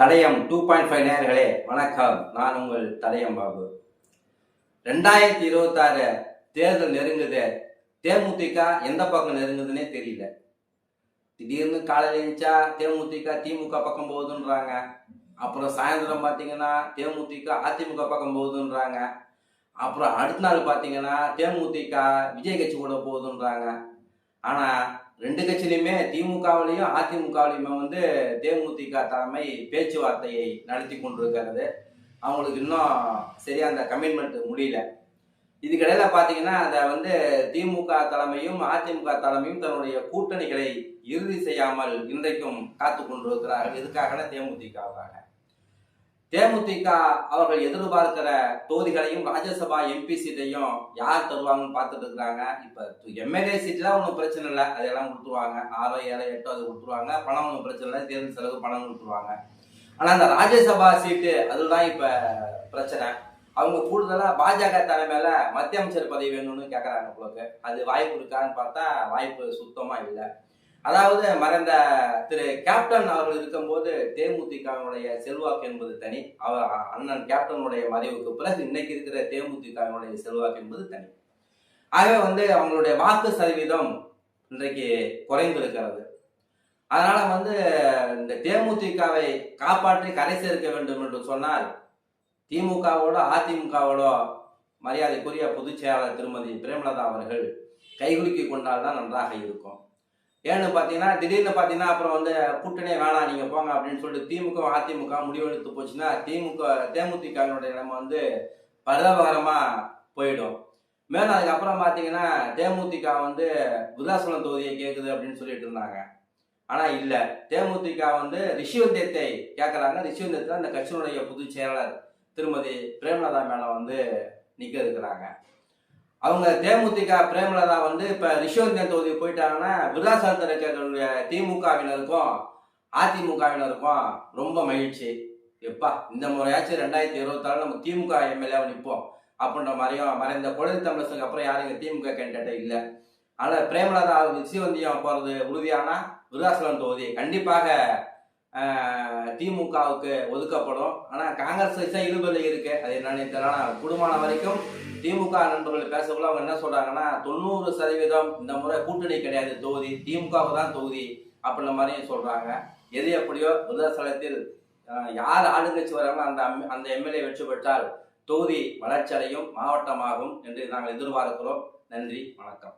தடயம் 2.5 நேயர்களே வணக்கம். நான் உங்கள் தடயம் பாபு. 2026 தேர்தல் நெருங்குது. தேமுதிக எந்த பக்கம் நெருங்குதுன்னே தெரியல. திடீர்னு காலையில் எழுந்தா தேமுதிக திமுக பக்கம் போகுதுன்றாங்க. அப்புறம் சாயந்தரம் பார்த்தீங்கன்னா தேமுதிக அதிமுக பக்கம் போகுதுன்றாங்க. அப்புறம் அடுத்த நாள் பார்த்தீங்கன்னா தேமுதிக விஜய் கட்சி கூட போகுதுன்றாங்க. ஆனால் ரெண்டு கட்சியிலையுமே திமுகவிலையும் அதிமுகவிலையுமே தேமுதிக தலைமை பேச்சுவார்த்தையை நடத்தி கொண்டிருக்கிறது. அவங்களுக்கு இன்னும் சரியா அந்த கமிட்மெண்ட் முடியல. இதுக்கிடையில பார்த்தீங்கன்னா அதை திமுக தலைமையும் அதிமுக தலைமையும் தன்னுடைய கூட்டணிகளை இறுதி செய்யாமல் இன்றைக்கும் காத்து கொண்டிருக்கிறார்கள். எதுக்காக? தேமுதிகவாக. தேமுதிக அவர்கள் எதிர்பார்க்கிற தொகுதிகளையும் ராஜ்யசபா எம்பி சீட்டையும் யார் தருவாங்கன்னு பார்த்துட்டு இருக்கிறாங்க. இப்போ எம்எல்ஏ சீட்லாம் ஒன்றும் பிரச்சனை இல்லை, அதெல்லாம் கொடுத்துருவாங்க. 6, 7, 8 அது கொடுத்துருவாங்க. பணம் ஒன்றும் பிரச்சனை இல்லை, தேர்தல் செலவு பணம் கொடுத்துருவாங்க. ஆனால் அந்த ராஜ்யசபா சீட்டு அதுதான் இப்போ பிரச்சனை. அவங்க கூடுதலாக பாஜக தலைமையில மத்திய அமைச்சர் பதவி வேணும்னு கேட்குறாங்க. உங்களுக்கு அது வாய்ப்பு இருக்கான்னு பார்த்தா வாய்ப்பு சுத்தமாக இல்லை. அதாவது மறைந்த திரு கேப்டன் அவர்கள் இருக்கும்போது தேமுதிகவினுடைய செல்வாக்கு என்பது தனி. அவர் அண்ணன் கேப்டனுடைய மறைவுக்கு பிறகு இன்னைக்கு இருக்கிற தேமுதிகவினுடைய செல்வாக்கு என்பது தனி. ஆகவே அவங்களுடைய வாக்கு சதவீதம் இன்றைக்கு குறைந்திருக்கிறது. அதனால இந்த தேமுதிகவை காப்பாற்றி கரை சேர்க்க வேண்டும் என்று சொன்னால் திமுகவோட அதிமுகவோட மரியாதைக்குரிய பொதுச் செயலாளர் திருமதி பிரேமலதா அவர்கள் கைகுலுக்கி கொண்டால்தான் நன்றாக இருக்கும். ஏன்னு பார்த்தீங்கன்னா திடீர்னு பார்த்தீங்கன்னா அப்புறம் கூட்டணியே வேணாம் நீங்க போங்க அப்படின்னு சொல்லிட்டு திமுக அதிமுக முடிவெடுத்து போச்சுன்னா தேமுதிகவினுடைய நிலைமை பரிதாபகரமா போயிடும். மேலும் அதுக்கப்புறம் பார்த்தீங்கன்னா தேமுதிக விருதாசலம் தொகுதியை கேட்குது அப்படின்னு சொல்லிட்டு இருந்தாங்க. ஆனா இல்ல, தேமுதிக ரிஷிவந்தியத்தை கேட்கறாங்க. ரிஷிவந்தியத்துல அந்த கட்சியினுடைய பொதுச் செயலாளர் திருமதி பிரேமலதா மேல நிக்க இருக்கிறாங்க. அவங்க தேமுதிக பிரேமலதா இப்ப ரிஷிவந்தியன் தொகுதி போயிட்டாங்கன்னா விருதாசலத்தில் இருக்கக்கூடிய திமுகவினருக்கும் அதிமுகவினருக்கும் ரொம்ப மகிழ்ச்சி. எப்பா இந்த முறையாச்சும் 2026 நம்ம திமுக எம்எல்ஏ நிற்போம் அப்படின்ற மாதிரியும் மறைந்த பொழுது தமிழர்களுக்கு அப்புறம் யாரும் திமுக கேண்டிடேட்டே இல்லை. அதனால பிரேமலதா ரிஷிவந்தியம் போறது உறுதியானா விருதாசலம் தொகுதி கண்டிப்பாக திமுகவுக்கு ஒதுக்கப்படும். ஆனா காங்கிரஸ் இழுபறி இருக்கு, அது என்னன்னு தெரியல. குடும்பமான வரைக்கும் திமுக நண்பர்கள் பேசக்குள்ள அவங்க என்ன சொல்றாங்கன்னா 90% இந்த முறை கூட்டணி கிடையாது, தொகுதி திமுகவுக்கு தான் தொகுதி அப்படின்ற மாதிரியும் சொல்றாங்க. எது எப்படியோ விருதாசலத்தில் யார் ஆளுங்கட்சி வராங்களோ அந்த எம்எல்ஏ வெற்றி பெற்றால் தொகுதி வளர்ச்சி அடையும், மாவட்டமாகும் என்று நாங்கள் எதிர்பார்க்கிறோம். நன்றி, வணக்கம்.